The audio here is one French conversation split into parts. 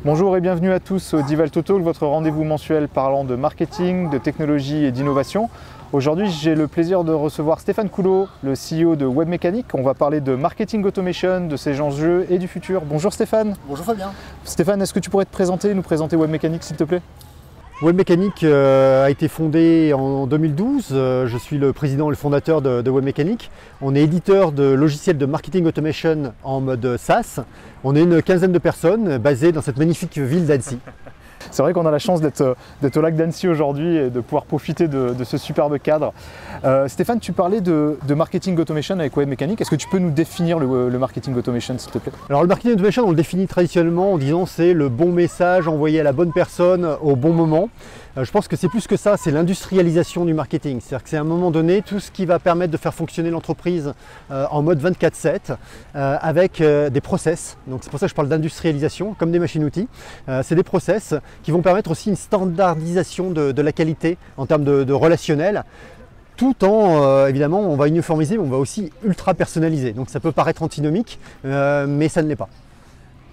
Bonjour et bienvenue à tous au Divalto Talk, votre rendez-vous mensuel parlant de marketing, de technologie et d'innovation. Aujourd'hui, j'ai le plaisir de recevoir Stéphane Coulot, le CEO de Webmecanic. On va parler de marketing automation, de ses enjeux et du futur. Bonjour Stéphane. Bonjour Fabien. Stéphane, est-ce que tu pourrais te présenter, nous présenter Webmecanic s'il te plaît? Webmecanic a été fondé en 2012. Je suis le président et le fondateur de Webmecanic. On est éditeur de logiciels de marketing automation en mode SaaS. On est une quinzaine de personnes basées dans cette magnifique ville d'Annecy. C'est vrai qu'on a la chance d'être au lac d'Annecy aujourd'hui et de pouvoir profiter de ce superbe cadre. Stéphane, tu parlais de marketing automation avec Webmecanic. Est-ce que tu peux nous définir le marketing automation, s'il te plaît? Alors le marketing automation, on le définit traditionnellement en disant c'est le bon message envoyé à la bonne personne au bon moment. Je pense que c'est plus que ça, c'est l'industrialisation du marketing. C'est-à-dire que c'est à un moment donné tout ce qui va permettre de faire fonctionner l'entreprise en mode 24/7 avec des process. Donc c'est pour ça que je parle d'industrialisation, comme des machines-outils. C'est des process qui vont permettre aussi une standardisation de la qualité en termes de relationnel. Tout en, évidemment, on va uniformiser, mais on va aussi ultra personnaliser. Donc ça peut paraître antinomique, mais ça ne l'est pas.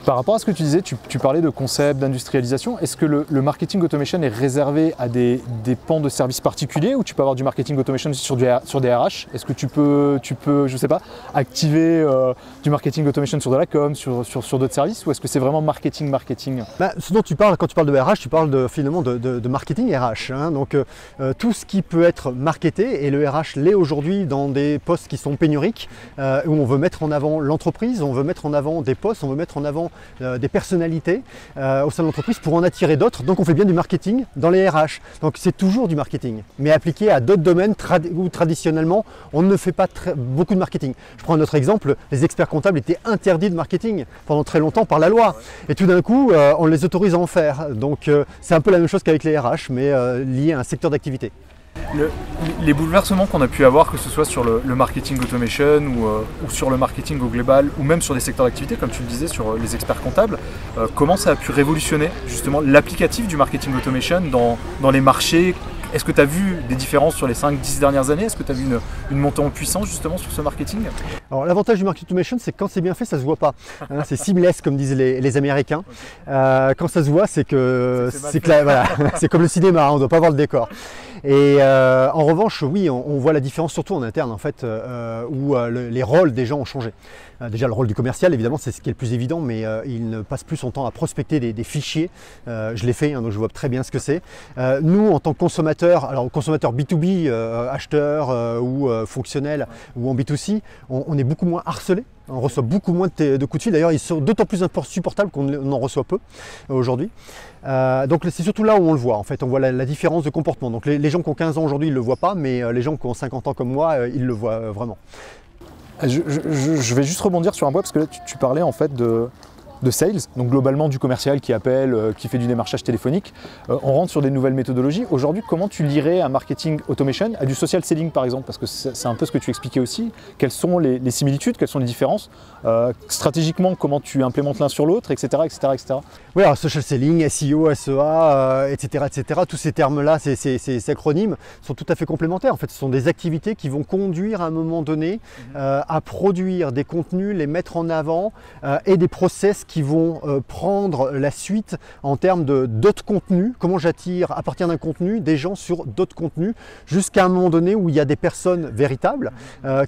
Par rapport à ce que tu disais, tu parlais de concept, d'industrialisation. Est-ce que le marketing automation est réservé à des pans de services particuliers ou tu peux avoir du marketing automation sur des RH? Est-ce que tu peux, je sais pas, activer du marketing automation sur de la com, sur d'autres services, ou est-ce que c'est vraiment marketing? Ce dont tu parles, quand tu parles de RH, tu parles finalement de marketing RH. Hein. Donc tout ce qui peut être marketé, et le RH l'est aujourd'hui dans des postes qui sont pénuriques, où on veut mettre en avant l'entreprise, on veut mettre en avant des postes, on veut mettre en avant des personnalités au sein de l'entreprise pour en attirer d'autres. Donc on fait bien du marketing dans les RH. Donc c'est toujours du marketing, mais appliqué à d'autres domaines où traditionnellement on ne fait pas beaucoup de marketing. Je prends un autre exemple, les experts comptables étaient interdits de marketing pendant très longtemps par la loi. Et tout d'un coup, on les autorise à en faire. Donc c'est un peu la même chose qu'avec les RH, mais lié à un secteur d'activité. Les bouleversements qu'on a pu avoir, que ce soit sur le marketing automation ou sur le marketing au global, ou même sur des secteurs d'activité, comme tu le disais, sur les experts comptables, comment ça a pu révolutionner justement l'applicatif du marketing automation dans les marchés? Est-ce que tu as vu des différences sur les 5-10 dernières années? Est-ce que tu as vu une montée en puissance justement sur ce marketing? Alors l'avantage du marketing automation, c'est que quand c'est bien fait, ça se voit pas. Hein, c'est seamless comme disent les Américains. Quand ça se voit, c'est voilà, c'est comme le cinéma, hein, on ne doit pas voir le décor. Et en revanche, oui, on voit la différence surtout en interne en fait, où les rôles des gens ont changé. Déjà le rôle du commercial, évidemment, c'est ce qui est le plus évident, mais il ne passe plus son temps à prospecter des fichiers. Je l'ai fait, hein, donc je vois très bien ce que c'est. Nous, en tant que consommateurs, alors consommateurs B2B, acheteurs ou fonctionnels, ou en B2C, on est beaucoup moins harcelés. On reçoit beaucoup moins de coups de fil. D'ailleurs, ils sont d'autant plus insupportables qu'on en reçoit peu aujourd'hui. Donc c'est surtout là où on le voit. En fait, on voit la différence de comportement. Donc les gens qui ont 15 ans aujourd'hui, ils ne le voient pas, mais les gens qui ont 50 ans comme moi, ils le voient vraiment. Je vais juste rebondir sur un point parce que là tu parlais en fait de sales, donc globalement du commercial qui appelle, qui fait du démarchage téléphonique. On rentre sur des nouvelles méthodologies. Aujourd'hui, comment tu lierais un marketing automation à du social selling par exemple? Parce que c'est un peu ce que tu expliquais aussi. Quelles sont les similitudes, quelles sont les différences? Stratégiquement, comment tu implémentes l'un sur l'autre, etc., etc., etc. Oui, alors social selling, SEO, SEA, etc., etc. Tous ces termes-là, ces acronymes sont tout à fait complémentaires. En fait, ce sont des activités qui vont conduire à un moment donné à produire des contenus, les mettre en avant et des process qui vont prendre la suite en termes d'autres contenus. Comment j'attire à partir d'un contenu des gens sur d'autres contenus jusqu'à un moment donné où il y a des personnes véritables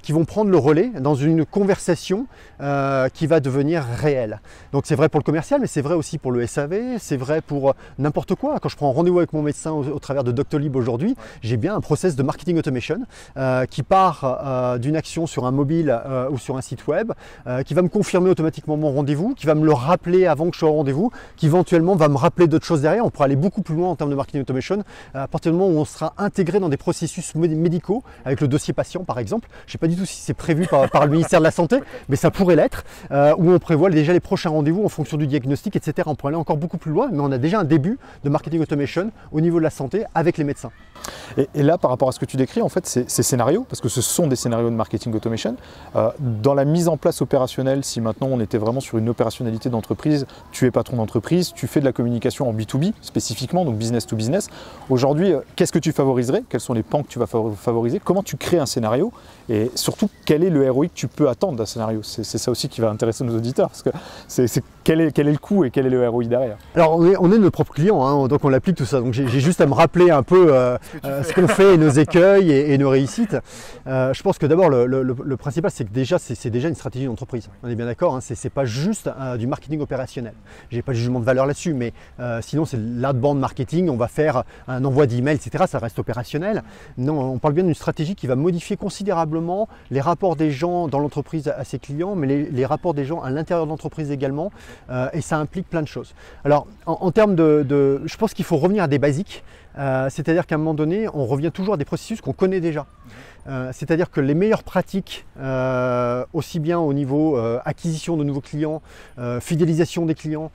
qui vont prendre le relais dans une conversation qui va devenir réelle. Donc c'est vrai pour le commercial, mais c'est vrai aussi pour le SAV, c'est vrai pour n'importe quoi. Quand je prends rendez-vous avec mon médecin au travers de Doctolib aujourd'hui, j'ai bien un process de marketing automation qui part d'une action sur un mobile ou sur un site web, qui va me confirmer automatiquement mon rendez-vous, qui va me le rappeler avant que je sois au rendez-vous, qui éventuellement va me rappeler d'autres choses derrière. On pourra aller beaucoup plus loin en termes de marketing automation à partir du moment où on sera intégré dans des processus médicaux avec le dossier patient par exemple. Je ne sais pas du tout si c'est prévu par le ministère de la Santé, mais ça pourrait l'être, où on prévoit déjà les prochains rendez-vous en fonction du diagnostic, etc. On pourrait aller encore beaucoup plus loin, mais on a déjà un début de marketing automation au niveau de la santé avec les médecins. Et là, par rapport à ce que tu décris, en fait, ces scénarios, parce que ce sont des scénarios de marketing automation, dans la mise en place opérationnelle, si maintenant on était vraiment sur une opérationnalité d'entreprise, tu es patron d'entreprise, tu fais de la communication en B2B spécifiquement, donc business to business. Aujourd'hui, qu'est-ce que tu favoriserais? Quels sont les pans que tu vas favoriser? Comment tu crées un scénario? Et surtout, quel est le ROI que tu peux attendre d'un scénario? C'est ça aussi qui va intéresser nos auditeurs, parce que quel est le coût et quel est le ROI derrière? Alors on est nos propres clients, hein, donc on applique tout ça. Donc j'ai juste à me rappeler un peu ce qu'on fait, nos écueils et nos réussites. Je pense que d'abord le principal, c'est que déjà c'est déjà une stratégie d'entreprise. On est bien d'accord, hein, c'est pas juste du marketing opérationnel. J'ai pas de jugement de valeur là-dessus, mais sinon c'est l'outbound marketing. On va faire un envoi d'email, etc. Ça reste opérationnel. Non, on parle bien d'une stratégie qui va modifier considérablement les rapports des gens dans l'entreprise à ses clients, mais les rapports des gens à l'intérieur de l'entreprise également. Et ça implique plein de choses. Alors en termes je pense qu'il faut revenir à des basiques, c'est-à-dire qu'à un moment donné, on revient toujours à des processus qu'on connaît déjà. C'est-à-dire que les meilleures pratiques, aussi bien au niveau acquisition de nouveaux clients, fidélisation des clients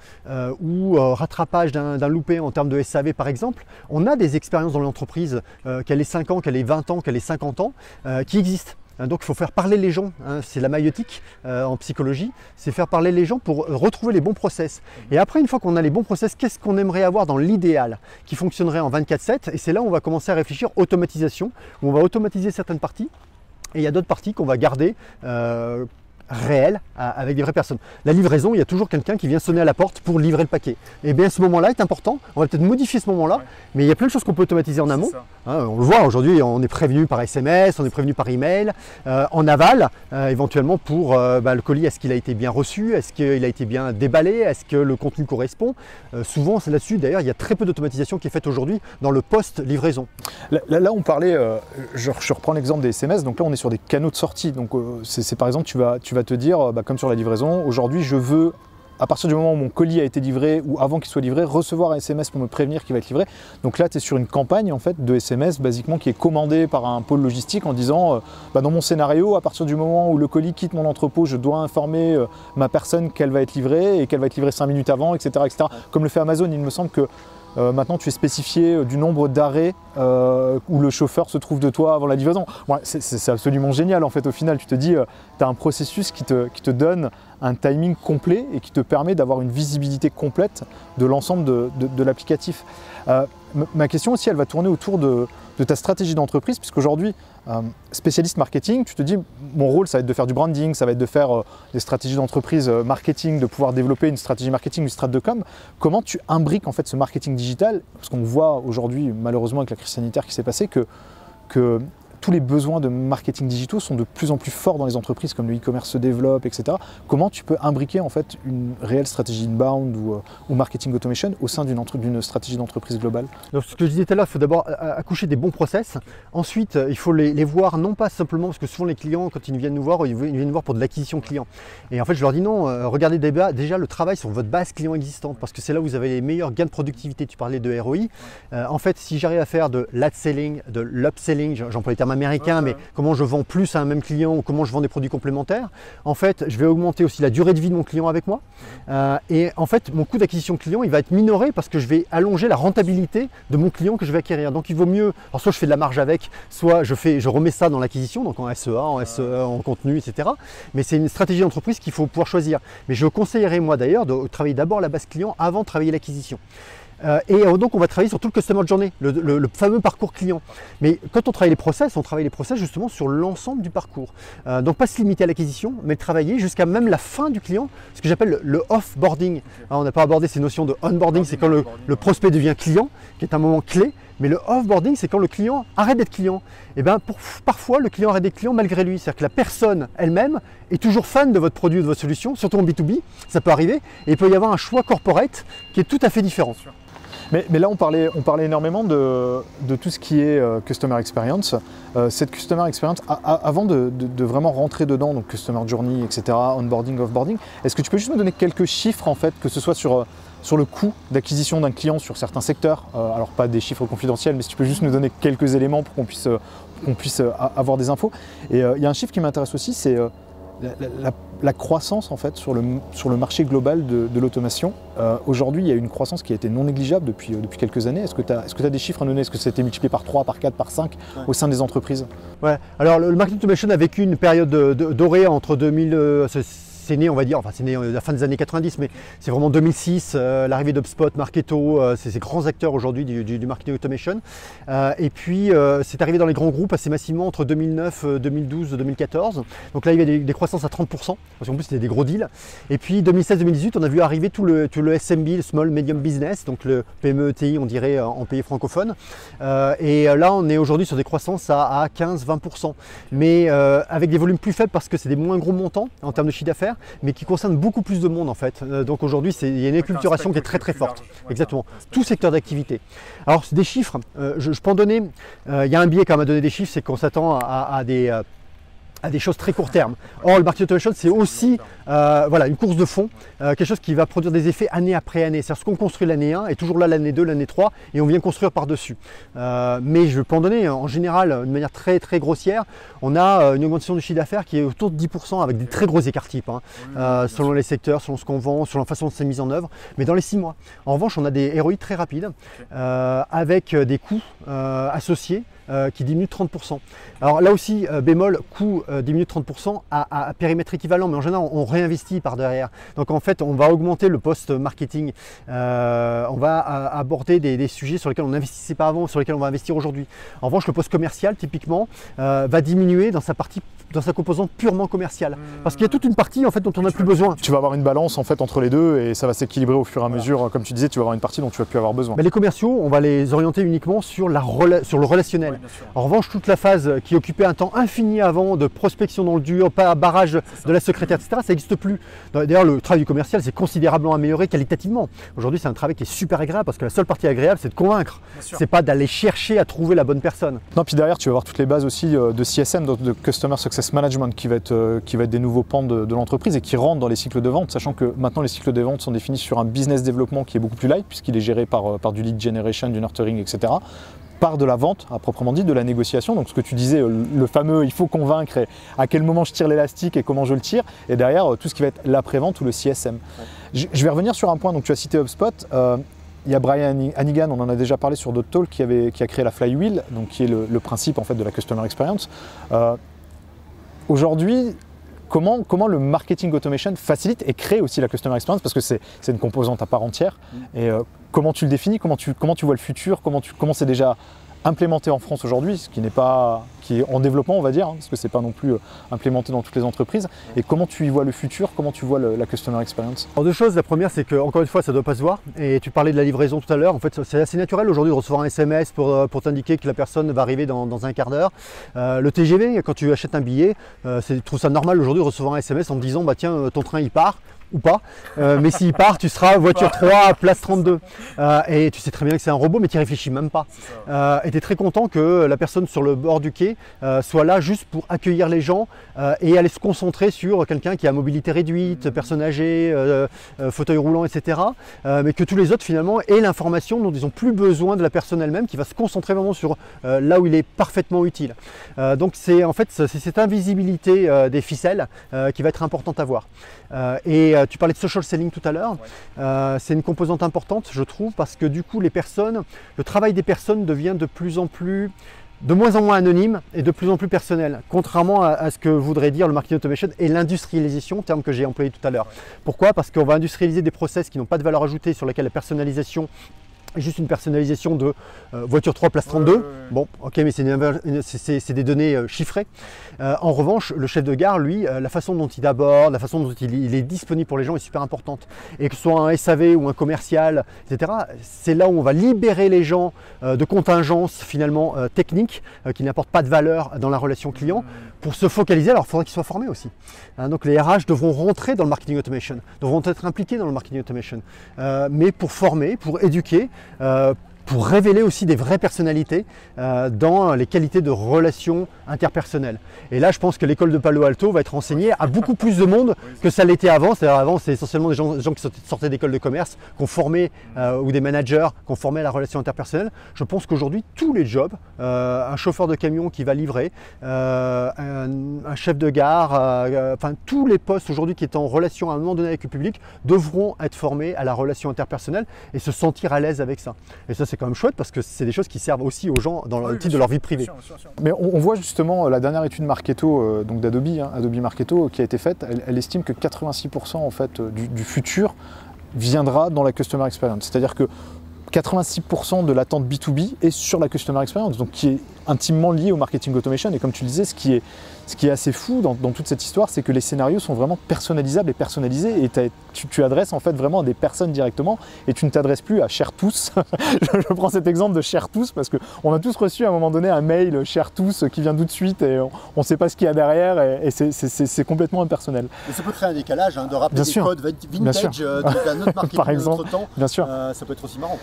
ou rattrapage d'un loupé en termes de SAV par exemple, on a des expériences dans l'entreprise, qu'elle ait 5 ans, qu'elle ait 20 ans, qu'elle ait 50 ans, qui existent. Donc il faut faire parler les gens, hein, c'est la maïotique en psychologie, c'est faire parler les gens pour retrouver les bons process. Et après, une fois qu'on a les bons process, qu'est-ce qu'on aimerait avoir dans l'idéal qui fonctionnerait en 24/7? Et c'est là où on va commencer à réfléchir automatisation, où on va automatiser certaines parties, et il y a d'autres parties qu'on va garder réel avec des vraies personnes. La livraison, il y a toujours quelqu'un qui vient sonner à la porte pour livrer le paquet. Et bien ce moment-là est important, on va peut-être modifier ce moment-là, mais il y a plein de choses qu'on peut automatiser en amont. Hein, on le voit aujourd'hui, on est prévenu par SMS, on est prévenu par email, en aval, éventuellement pour le colis, est-ce qu'il a été bien reçu, est-ce qu'il a été bien déballé, est-ce que le contenu correspond. Souvent c'est là-dessus, d'ailleurs il y a très peu d'automatisation qui est faite aujourd'hui dans le post-livraison. Là on parlait, je reprends l'exemple des SMS, donc là on est sur des canaux de sortie, donc c'est par exemple tu vas te dire, comme sur la livraison, aujourd'hui je veux, à partir du moment où mon colis a été livré ou avant qu'il soit livré, recevoir un SMS pour me prévenir qu'il va être livré. Donc là tu es sur une campagne en fait de SMS basiquement qui est commandée par un pôle logistique en disant dans mon scénario, à partir du moment où le colis quitte mon entrepôt, je dois informer ma personne qu'elle va être livrée et qu'elle va être livrée 5 minutes avant, etc., etc. Comme le fait Amazon, il me semble que maintenant tu es spécifié du nombre d'arrêts où le chauffeur se trouve de toi avant la livraison. Ouais, c'est absolument génial en fait. Au final, tu te dis, tu as un processus qui te donne un timing complet et qui te permet d'avoir une visibilité complète de l'ensemble de l'applicatif. Ma question aussi, elle va tourner autour de ta stratégie d'entreprise, puisqu'aujourd'hui, spécialiste marketing, tu te dis, mon rôle, ça va être de faire du branding, ça va être de faire des stratégies d'entreprise marketing, de pouvoir développer une stratégie marketing, une strat de com. Comment tu imbriques en fait ce marketing digital? Parce qu'on voit aujourd'hui, malheureusement, avec la crise sanitaire qui s'est passée, que tous les besoins de marketing digitaux sont de plus en plus forts dans les entreprises, comme le e-commerce se développe, etc. Comment tu peux imbriquer en fait une réelle stratégie inbound ou marketing automation au sein d'une stratégie d'entreprise globale? Donc, ce que je disais tout à l'heure, il faut d'abord accoucher des bons process. Ensuite, il faut les voir non pas simplement, parce que souvent les clients, quand ils viennent nous voir, ils viennent nous voir pour de l'acquisition client. Et en fait, je leur dis non, regardez déjà le travail sur votre base client existante, parce que c'est là où vous avez les meilleurs gains de productivité. Tu parlais de ROI. En fait, si j'arrive à faire de l'ad-selling, de l'upselling, j'emploie les termes américain, mais comment je vends plus à un même client ou comment je vends des produits complémentaires, en fait, je vais augmenter aussi la durée de vie de mon client avec moi. Et en fait, mon coût d'acquisition client, il va être minoré parce que je vais allonger la rentabilité de mon client que je vais acquérir. Donc, il vaut mieux, alors soit je fais de la marge avec, soit je remets ça dans l'acquisition, donc en SEA, en SEA, en contenu, etc. Mais c'est une stratégie d'entreprise qu'il faut pouvoir choisir. Mais je conseillerais, moi d'ailleurs, de travailler d'abord la base client avant de travailler l'acquisition. Et donc on va travailler sur tout le customer journey, le fameux parcours client. Mais quand on travaille les process justement sur l'ensemble du parcours. Donc pas se limiter à l'acquisition, mais travailler jusqu'à même la fin du client, ce que j'appelle le off-boarding. On n'a pas abordé ces notions de onboarding, c'est quand le prospect devient client, qui est un moment clé. Mais le off-boarding, c'est quand le client arrête d'être client. Et bien parfois, le client arrête d'être client malgré lui. C'est-à-dire que la personne elle-même est toujours fan de votre produit ou de votre solution, surtout en B2B, ça peut arriver. Et il peut y avoir un choix corporate qui est tout à fait différent. Mais là, on parlait énormément de tout ce qui est Customer Experience. Cette Customer Experience, avant de vraiment rentrer dedans, donc Customer Journey, etc., Onboarding, Offboarding, est-ce que tu peux juste me donner quelques chiffres, en fait, que ce soit sur le coût d'acquisition d'un client sur certains secteurs, alors pas des chiffres confidentiels, mais si tu peux juste nous donner quelques éléments pour qu'on puisse avoir des infos. Et il y a un chiffre qui m'intéresse aussi, c'est la croissance en fait sur le marché global de l'automation. Aujourd'hui, il y a une croissance qui a été non négligeable depuis quelques années. Est-ce que tu as des chiffres à donner? Est-ce que ça a été multiplié par 3, par 4, par 5 au sein des entreprises? Ouais, alors le marketing automation a vécu une période dorée entre 2006 c'est né, on va dire, enfin c'est né à la fin des années 90, mais c'est vraiment 2006, l'arrivée d'HubSpot, Marketo, ces grands acteurs aujourd'hui du marketing automation. Et puis c'est arrivé dans les grands groupes assez massivement entre 2009, 2012, 2014. Donc là il y avait des croissances à 30%, parce qu'en plus c'était des gros deals. Et puis 2016-2018, on a vu arriver tout le SMB, le Small Medium Business, donc le PME ETI, on dirait en pays francophone. Et là on est aujourd'hui sur des croissances à 15-20%, mais avec des volumes plus faibles parce que c'est des moins gros montants en termes de chiffre d'affaires, mais qui concernent beaucoup plus de monde en fait. Donc aujourd'hui il y a une éculturation qui est très forte. Exactement, tout secteur d'activité. Alors des chiffres, je peux en donner, il y a un biais quand même à donner des chiffres, c'est qu'on s'attend à des choses très court terme. Or, le marketing automation, c'est aussi voilà, une course de fond, quelque chose qui va produire des effets année après année. C'est-à-dire ce qu'on construit l'année 1 est toujours là l'année 2, l'année 3 et on vient construire par-dessus. Mais je peux en donner en général, de manière très grossière, on a une augmentation du chiffre d'affaires qui est autour de 10% avec des très gros écarts types, selon les secteurs, selon ce qu'on vend, selon la façon dont c'est mis en œuvre, mais dans les 6 mois. En revanche, on a des ROI très rapides avec des coûts associés qui diminue de 30%. Alors là aussi, bémol, coût diminue de 30% à périmètre équivalent, mais en général, on réinvestit par derrière. Donc en fait, on va augmenter le post-marketing, on va aborder des sujets sur lesquels on n'investissait pas avant, sur lesquels on va investir aujourd'hui. En revanche, le post-commercial, typiquement, va diminuer dans sa composante purement commerciale. Parce qu'il y a toute une partie en fait, dont on n'a plus besoin. Tu vas avoir une balance en fait, entre les deux et ça va s'équilibrer au fur et à mesure. Comme tu disais, tu vas avoir une partie dont tu vas plus avoir besoin. Mais les commerciaux, on va les orienter uniquement sur le relationnel. En revanche, toute la phase qui occupait un temps infini avant de prospection dans le dur, pas barrage de la secrétaire, etc., ça n'existe plus. D'ailleurs, le travail du commercial s'est considérablement amélioré qualitativement. Aujourd'hui, c'est un travail qui est super agréable parce que la seule partie agréable, c'est de convaincre. C'est pas d'aller chercher à trouver la bonne personne. Non, puis derrière, tu vas avoir toutes les bases aussi de CSM, de Customer Success Management, qui va être des nouveaux pans de l'entreprise et qui rentrent dans les cycles de vente, sachant que maintenant les cycles de vente sont définis sur un business développement qui est beaucoup plus light, puisqu'il est géré par du lead generation, du nurturing, etc. Par de la vente, à proprement dit, de la négociation. Donc ce que tu disais, le fameux il faut convaincre et à quel moment je tire l'élastique et comment je le tire. Et derrière, tout ce qui va être l'après-vente ou le CSM. Ouais. Je vais revenir sur un point, donc tu as cité HubSpot. Il y a Brian Hannigan, on en a déjà parlé sur d'autres talks, qui a créé la Flywheel, donc qui est le principe en fait, de la Customer Experience. Aujourd'hui, comment le marketing automation facilite et crée aussi la Customer Experience, parce que c'est une composante à part entière. Et comment tu le définis, comment tu vois le futur, comment c'est déjà implémenté en France aujourd'hui, ce qui est en développement on va dire, parce que c'est pas non plus implémenté dans toutes les entreprises. Et comment tu y vois le futur, comment tu vois la Customer Experience? Alors deux choses, la première c'est que encore une fois ça doit pas se voir, et tu parlais de la livraison tout à l'heure, en fait c'est assez naturel aujourd'hui de recevoir un SMS pour t'indiquer que la personne va arriver dans un quart d'heure. Le TGV, quand tu achètes un billet, tu trouves ça normal aujourd'hui de recevoir un SMS en te disant bah tiens ton train il part, ou pas, mais s'il part, tu seras voiture 3, place 32. Et tu sais très bien que c'est un robot, mais tu n'y réfléchis même pas. Et tu es très content que la personne sur le bord du quai soit là juste pour accueillir les gens et aller se concentrer sur quelqu'un qui a mobilité réduite, personne âgée, fauteuil roulant, etc. Mais que tous les autres finalement aient l'information dont ils n'ont plus besoin de la personne elle-même, qui va se concentrer vraiment sur là où il est parfaitement utile. Donc c'est en fait c'est cette invisibilité des ficelles qui va être importante à voir. Et tu parlais de social selling tout à l'heure, c'est une composante importante je trouve, parce que du coup le travail des personnes devient de moins en moins anonyme et de plus en plus personnel, contrairement à ce que voudrait dire le marketing automation et l'industrialisation, terme que j'ai employé tout à l'heure. Pourquoi? Parce qu'on va industrialiser des process qui n'ont pas de valeur ajoutée, sur lesquels la personnalisation juste une personnalisation de voiture 3 place 32, bon ok, mais c'est des données chiffrées. En revanche, le chef de gare, lui, la façon dont il aborde, la façon dont il est disponible pour les gens est super importante. Et que ce soit un SAV ou un commercial, etc., c'est là où on va libérer les gens de contingences finalement techniques qui n'apportent pas de valeur dans la relation client, pour se focaliser. Alors il faudrait qu'ils soient formés aussi. Donc les RH devront rentrer dans le marketing automation, devront être impliqués dans le marketing automation, mais pour former, pour éduquer, pour révéler aussi des vraies personnalités dans les qualités de relations interpersonnelles. Et là, je pense que l'école de Palo Alto va être enseignée à beaucoup plus de monde que ça l'était avant. C'est-à-dire avant, c'est essentiellement des gens qui sortaient d'école de commerce, qu'on formait, ou des managers qu'on formait à la relation interpersonnelle. Je pense qu'aujourd'hui, tous les jobs, un chauffeur de camion qui va livrer, un chef de gare, enfin tous les postes aujourd'hui qui étaient en relation à un moment donné avec le public devront être formés à la relation interpersonnelle et se sentir à l'aise avec ça. Et ça, c'est c'est quand même chouette parce que c'est des choses qui servent aussi aux gens dans le titre de leur vie privée. Mais on voit justement la dernière étude Marketo donc d'Adobe, Adobe Marketo, qui a été faite, elle estime que 86% en fait, du futur viendra dans la Customer Experience. C'est-à-dire que 86% de l'attente B2B est sur la Customer Experience, donc qui est intimement lié au marketing automation. Et comme tu le disais, ce qui est assez fou dans toute cette histoire, c'est que les scénarios sont vraiment personnalisables et personnalisés, et tu adresses en fait vraiment à des personnes directement, et tu ne t'adresses plus à Cher tous. Je prends cet exemple de Cher tous parce qu'on a tous reçu à un moment donné un mail Cher tous qui vient tout de suite et on ne sait pas ce qu'il y a derrière, et c'est complètement impersonnel. Mais ça peut créer un décalage, de rappeler des codes vintage d'un autre marketing par exemple, de notre temps. Bien sûr. Ça peut être aussi marrant.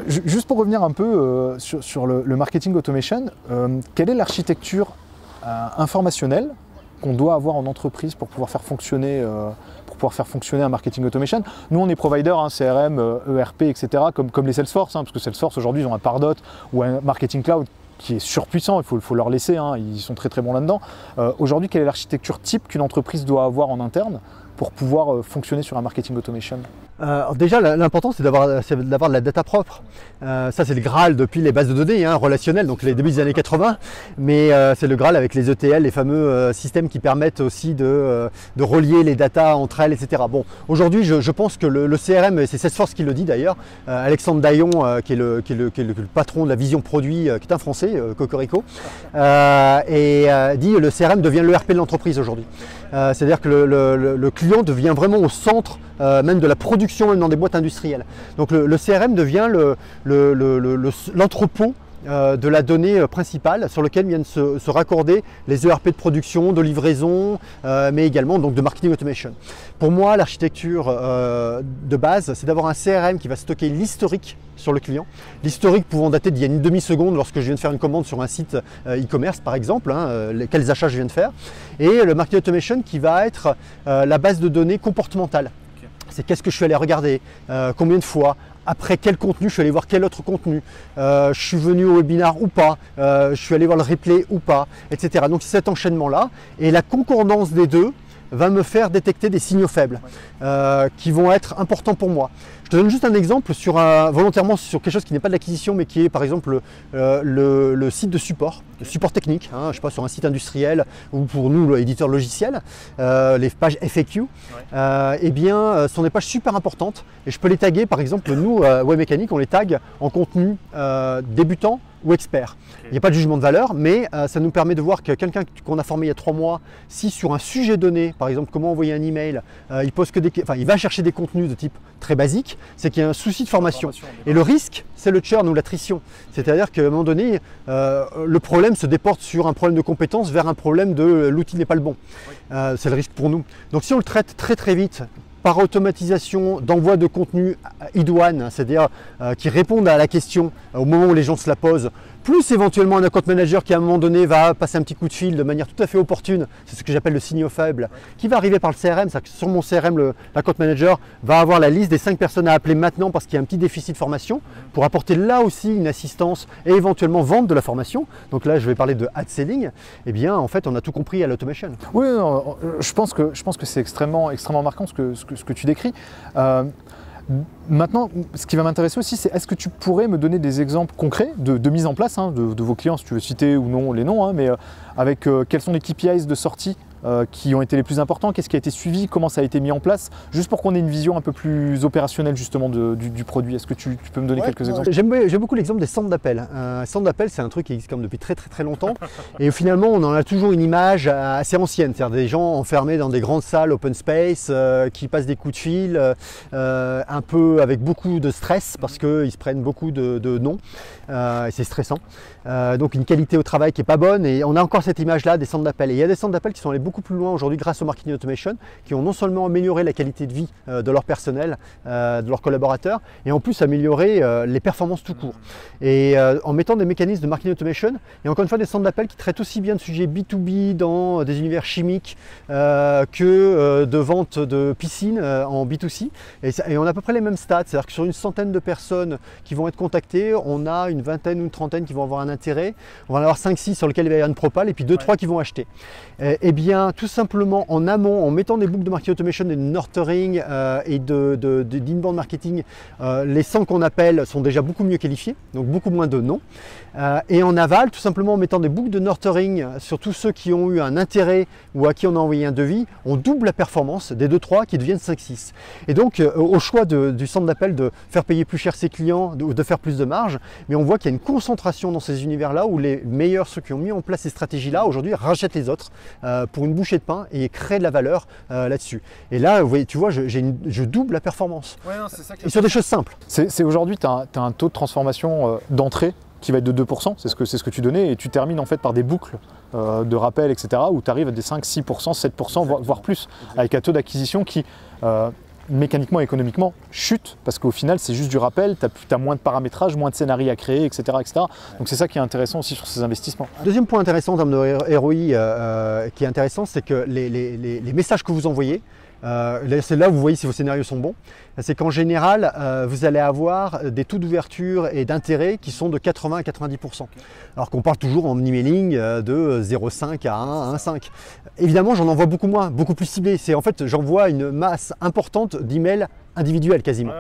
Juste pour revenir un peu sur le marketing automation, quelle est l'architecture informationnelle qu'on doit avoir en entreprise pour pouvoir faire fonctionner un marketing automation? Nous, on est provider, CRM, ERP, etc., comme les Salesforce, parce que Salesforce aujourd'hui, ils ont un Pardot ou un Marketing Cloud qui est surpuissant, il faut leur laisser, ils sont très très bons là-dedans. Aujourd'hui, quelle est l'architecture type qu'une entreprise doit avoir en interne pour pouvoir fonctionner sur un marketing automation? Déjà, l'important, c'est d'avoir de la data propre. Ça, c'est le Graal depuis les bases de données relationnelles, donc les débuts des années 80. Mais c'est le Graal avec les ETL, les fameux systèmes qui permettent aussi de relier les datas entre elles, etc. Bon, aujourd'hui, je pense que le CRM, et c'est Salesforce qui le dit d'ailleurs, Alexandre Daillon, qui est le patron de la vision produit, qui est un Français, Cocorico, dit le CRM devient l'ERP de l'entreprise aujourd'hui. C'est-à-dire que le client devient vraiment au centre même de la production, même dans des boîtes industrielles. Donc le CRM devient l'entrepôt de la donnée principale sur lequel viennent se raccorder les ERP de production, de livraison, mais également donc, de marketing automation. Pour moi, l'architecture de base, c'est d'avoir un CRM qui va stocker l'historique sur le client. L'historique pouvant dater d'il y a une demi-seconde lorsque je viens de faire une commande sur un site e-commerce par exemple, quels achats je viens de faire. Et le marketing automation qui va être la base de données comportementale. C'est qu'est-ce que je suis allé regarder, combien de fois, après quel contenu, je suis allé voir quel autre contenu, je suis venu au webinar ou pas, je suis allé voir le replay ou pas, etc. Donc c'est cet enchaînement-là et la concordance des deux va me faire détecter des signaux faibles qui vont être importants pour moi. Je te donne juste un exemple volontairement sur quelque chose qui n'est pas de l'acquisition mais qui est par exemple le site de support, le support technique, je ne sais pas, sur un site industriel ou pour nous l'éditeur logiciel, les pages FAQ, eh bien ce sont des pages super importantes et je peux les taguer par exemple, nous Webmécanique on les tag en contenu débutant ou expert. Il n'y a pas de jugement de valeur, mais ça nous permet de voir que quelqu'un qu'on a formé il y a 3 mois, si sur un sujet donné, par exemple comment envoyer un email, il va chercher des contenus de type très basique, c'est qu'il y a un souci de formation. Et le risque, c'est le churn ou l'attrition. C'est-à-dire qu'à un moment donné, le problème se déporte sur un problème de compétence vers un problème de l'outil n'est pas le bon. C'est le risque pour nous. Donc si on le traite très très vite, par automatisation d'envoi de contenu idoine, c'est-à-dire qui répondent à la question au moment où les gens se la posent, plus éventuellement un account manager qui à un moment donné va passer un petit coup de fil de manière tout à fait opportune, c'est ce que j'appelle le signal faible, qui va arriver par le CRM, c'est-à-dire que sur mon CRM, l'account manager va avoir la liste des 5 personnes à appeler maintenant parce qu'il y a un petit déficit de formation, pour apporter là aussi une assistance et éventuellement vendre de la formation. Donc là, je vais parler de ad selling. Eh bien, en fait, on a tout compris à l'automation. Oui, non, je pense que c'est extrêmement marquant ce que tu décris. Maintenant, ce qui va m'intéresser aussi, c'est est-ce que tu pourrais me donner des exemples concrets de mise en place de vos clients, si tu veux citer ou non les noms, mais avec quels sont les KPIs de sortie qui ont été les plus importants, qu'est-ce qui a été suivi, comment ça a été mis en place, juste pour qu'on ait une vision un peu plus opérationnelle justement du produit. Est-ce que tu peux me donner quelques exemples? J'aime beaucoup l'exemple des centres d'appel. Centre d'appel, c'est un truc qui existe comme depuis très très très longtemps et finalement on en a toujours une image assez ancienne, c'est-à-dire des gens enfermés dans des grandes salles open space qui passent des coups de fil un peu avec beaucoup de stress parce qu'ils se prennent beaucoup de noms et c'est stressant. Donc une qualité au travail qui n'est pas bonne et on a encore cette image-là des centres d'appel. Et il y a des centres d'appel qui sont allés beaucoup plus loin aujourd'hui grâce au marketing automation, qui ont non seulement amélioré la qualité de vie de leur personnel, de leurs collaborateurs, et en plus amélioré les performances tout court. Et en mettant des mécanismes de marketing automation, et encore une fois des centres d'appel qui traitent aussi bien de sujets B2B dans des univers chimiques que de vente de piscines en B2C. Et on a à peu près les mêmes stats, c'est-à-dire que sur une centaine de personnes qui vont être contactées, on a une vingtaine ou une trentaine qui vont avoir un intérêt, on va en avoir 5-6 sur lesquels il va y avoir une propale, et puis 2-3 qui vont acheter. Eh bien, bien tout simplement en amont, en mettant des boucles de marketing automation et de nurturing et d'inbound marketing, les 100 qu'on appelle sont déjà beaucoup mieux qualifiés, donc beaucoup moins de non. Et en aval, tout simplement en mettant des boucles de nurturing sur tous ceux qui ont eu un intérêt ou à qui on a envoyé un devis, on double la performance des 2-3 qui deviennent 5-6. Et donc au choix du centre d'appel de faire payer plus cher ses clients ou de faire plus de marge, mais on voit qu'il y a une concentration dans ces univers-là où les meilleurs, ceux qui ont mis en place ces stratégies-là, aujourd'hui rachètent les autres pour une bouchée de pain et créent de la valeur là-dessus. Et là, vous voyez, tu vois, je double la performance. Ouais, non, c'est ça et sur des choses simples. C'est aujourd'hui, tu as un taux de transformation d'entrée qui va être de 2%, c'est ce que tu donnais, et tu termines en fait par des boucles de rappel, etc., où tu arrives à des 5, 6%, 7%, voire plus, avec un taux d'acquisition qui, mécaniquement et économiquement, chute, parce qu'au final, c'est juste du rappel, tu as moins de paramétrage, moins de scénarios à créer, etc. etc. Donc c'est ça qui est intéressant aussi sur ces investissements. Deuxième point intéressant en termes de ROI qui est intéressant, c'est que les messages que vous envoyez, c'est là où vous voyez si vos scénarios sont bons, c'est qu'en général, vous allez avoir des taux d'ouverture et d'intérêt qui sont de 80 à 90%. Alors qu'on parle toujours en emailing de 0,5 à 1, 1,5. Évidemment, j'en envoie beaucoup moins, beaucoup plus ciblé. En fait, j'envoie une masse importante d'emails individuels quasiment.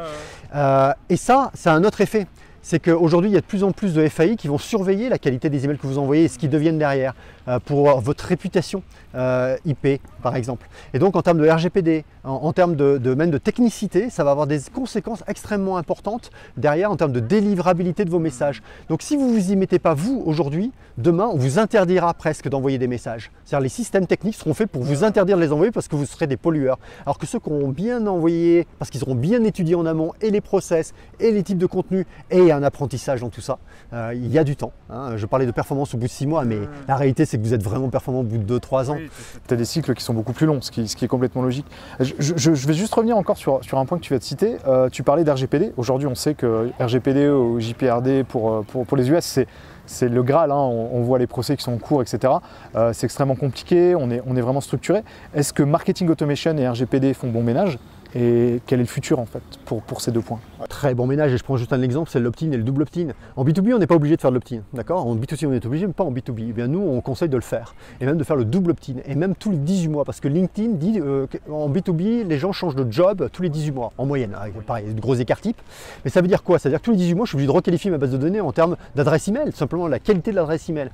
Et ça a un autre effet. C'est qu'aujourd'hui, il y a de plus en plus de FAI qui vont surveiller la qualité des emails que vous envoyez et ce qu'ils deviennent derrière pour votre réputation IP, par exemple. Et donc, en termes de RGPD, en termes même de technicité, ça va avoir des conséquences extrêmement importantes derrière en termes de délivrabilité de vos messages. Donc, si vous ne vous y mettez pas, vous, aujourd'hui, demain, on vous interdira presque d'envoyer des messages. C'est-à-dire les systèmes techniques seront faits pour vous interdire de les envoyer parce que vous serez des pollueurs. Alors que ceux qui auront bien envoyé, parce qu'ils auront bien étudié en amont et les process et les types de contenus et un apprentissage dans tout ça, il y a du temps. Hein. Je parlais de performance au bout de 6 mois, mais la réalité, c'est que vous êtes vraiment performant au bout de 2-3 ans. Tu as des cycles qui sont beaucoup plus longs, ce qui est complètement logique. Je vais juste revenir encore sur un point que tu viens de citer. Tu parlais d'RGPD. Aujourd'hui, on sait que RGPD ou JPRD pour les US, c'est le Graal, hein. On voit les procès qui sont en cours, etc. C'est extrêmement compliqué, on est vraiment structuré. Est-ce que marketing automation et RGPD font bon ménage? Et quel est le futur en fait pour ces deux points? Très bon ménage, et je prends juste un exemple, c'est l'opt-in et le double opt-in. En B2B, on n'est pas obligé de faire de l'opt-in, d'accord? En B2C, on est obligé, mais pas en B2B. Eh bien, nous, on conseille de le faire, et même de faire le double opt-in, et même tous les 18 mois, parce que LinkedIn dit en B2B, les gens changent de job tous les 18 mois, en moyenne, avec pareil, de gros écarts types. Mais ça veut dire quoi? Ça veut dire que tous les 18 mois, je suis obligé de requalifier ma base de données en termes d'adresse email, tout simplement la qualité de l'adresse email.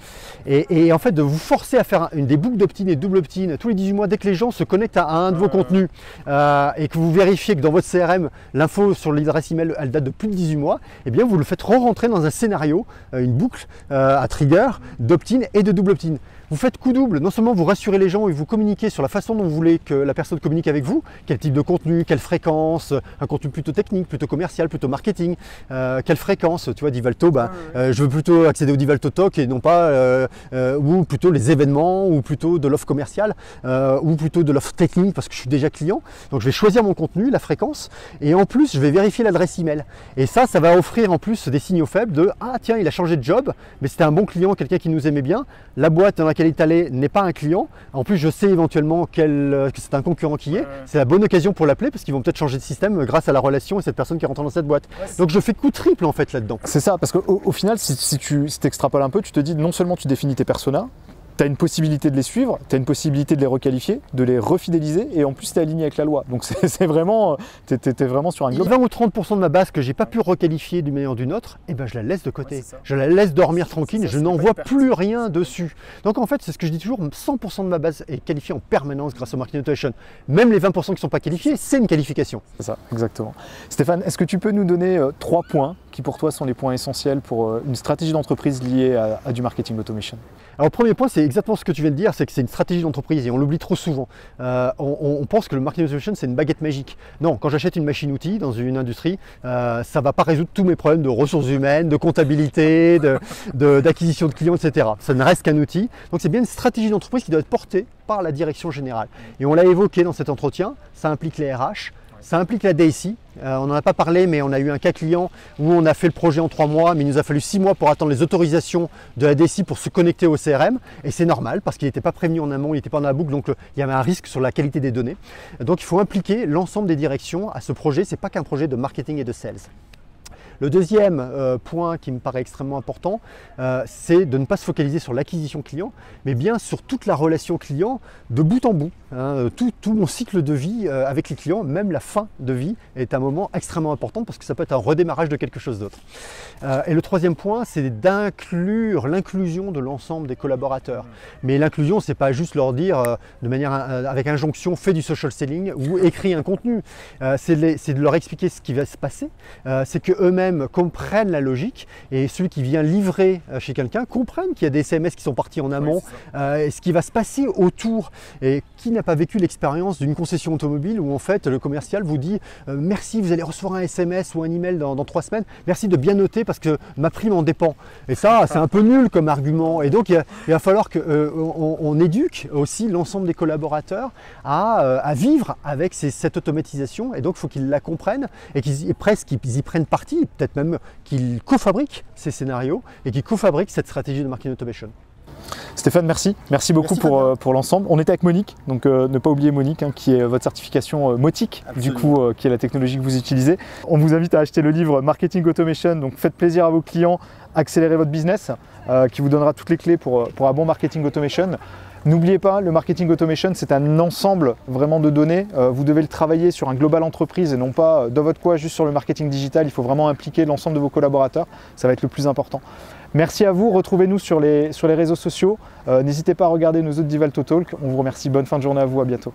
Et en fait, de vous forcer à faire des boucles d'opt-in et double opt-in tous les 18 mois, dès que les gens se connectent à un de vos contenus, et que vous vérifiez que dans votre CRM, l'info sur l'adresse email, elle date de plus de 18 mois, eh bien vous le faites re-rentrer dans un scénario, une boucle à trigger d'opt-in et de double opt-in. Vous faites coup double, non seulement vous rassurez les gens et vous communiquez sur la façon dont vous voulez que la personne communique avec vous, quel type de contenu, quelle fréquence, un contenu plutôt technique, plutôt commercial, plutôt marketing, quelle fréquence, tu vois, Divalto, je veux plutôt accéder au Divalto Talk et non pas, ou plutôt les événements, ou plutôt de l'offre commerciale, ou plutôt de l'offre technique parce que je suis déjà client. Donc je vais choisir mon contenu, la fréquence, et en plus je vais vérifier l'adresse email. Et ça va offrir en plus des signaux faibles de « Ah tiens, il a changé de job, mais c'était un bon client, quelqu'un qui nous aimait bien, la boîte dans laquelle il est allé n'est pas un client, en plus je sais éventuellement que c'est un concurrent qui est, c'est la bonne occasion pour l'appeler parce qu'ils vont peut-être changer de système grâce à la relation et cette personne qui rentre dans cette boîte. Donc je fais coup triple en fait là-dedans. C'est ça, parce qu'au final, si tu extrapoles un peu, tu te dis non seulement tu définis tes personas, tu as une possibilité de les suivre, tu as une possibilité de les requalifier, de les refidéliser, et en plus tu es aligné avec la loi. Donc c'est vraiment, tu es vraiment sur un globe. 20 ou 30% de ma base que j'ai pas pu requalifier d'une manière ou d'une autre, et ben je la laisse de côté. Je la laisse dormir tranquille, je n'envoie plus rien dessus. Donc en fait, c'est ce que je dis toujours, 100% de ma base est qualifiée en permanence grâce au marketing automation. Même les 20% qui ne sont pas qualifiés, c'est une qualification. C'est ça, exactement. Stéphane, est-ce que tu peux nous donner 3 points qui pour toi sont les points essentiels pour une stratégie d'entreprise liée à du marketing automation? Alors le premier point, c'est exactement ce que tu viens de dire, c'est que c'est une stratégie d'entreprise et on l'oublie trop souvent. On pense que le marketing automation, c'est une baguette magique. Non, quand j'achète une machine-outil dans une industrie, ça ne va pas résoudre tous mes problèmes de ressources humaines, de comptabilité, d'acquisition de clients, etc. Ça ne reste qu'un outil. Donc c'est bien une stratégie d'entreprise qui doit être portée par la direction générale. Et on l'a évoqué dans cet entretien, ça implique les RH, ça implique la DSI. On n'en a pas parlé, mais on a eu un cas client où on a fait le projet en 3 mois, mais il nous a fallu 6 mois pour attendre les autorisations de la DSI pour se connecter au CRM. Et c'est normal parce qu'il n'était pas prévenu en amont, il n'était pas dans la boucle, donc il y avait un risque sur la qualité des données. Donc il faut impliquer l'ensemble des directions à ce projet. Ce n'est pas qu'un projet de marketing et de sales. Le deuxième point qui me paraît extrêmement important, c'est de ne pas se focaliser sur l'acquisition client, mais bien sur toute la relation client de bout en bout. Tout mon cycle de vie avec les clients, même la fin de vie, est un moment extrêmement important parce que ça peut être un redémarrage de quelque chose d'autre. Et le troisième point, c'est d'inclure l'inclusion de l'ensemble des collaborateurs. Mais l'inclusion, c'est pas juste leur dire de manière avec injonction, fais du social selling ou écris un contenu. C'est de leur expliquer ce qui va se passer, c'est qu'eux-mêmes comprennent la logique et celui qui vient livrer chez quelqu'un comprenne qu'il y a des SMS qui sont partis en amont, et ce qui va se passer autour. Et qui n'a pas vécu l'expérience d'une concession automobile où en fait le commercial vous dit merci, vous allez recevoir un SMS ou un email dans 3 semaines, merci de bien noter parce que ma prime en dépend. Et ça, c'est un peu nul comme argument. Et donc il va falloir qu'on éduque aussi l'ensemble des collaborateurs à vivre avec cette automatisation. Et donc il faut qu'ils la comprennent et qu'ils y prennent partie, peut-être même qu'ils co-fabriquent ces scénarios et qu'ils co-fabriquent cette stratégie de marketing automation. Stéphane, merci. Merci beaucoup pour l'ensemble. On était avec Monique, donc ne pas oublier Monique, qui est votre certification Mautic, du coup, qui est la technologie que vous utilisez. On vous invite à acheter le livre Marketing Automation, donc faites plaisir à vos clients, accélérez votre business, qui vous donnera toutes les clés pour un bon marketing automation. N'oubliez pas, le marketing automation, c'est un ensemble vraiment de données. Vous devez le travailler sur un global entreprise et non pas dans votre coin juste sur le marketing digital. Il faut vraiment impliquer l'ensemble de vos collaborateurs. Ça va être le plus important. Merci à vous. Retrouvez-nous sur les réseaux sociaux. N'hésitez pas à regarder nos autres Divalto Talk. On vous remercie. Bonne fin de journée à vous. À bientôt.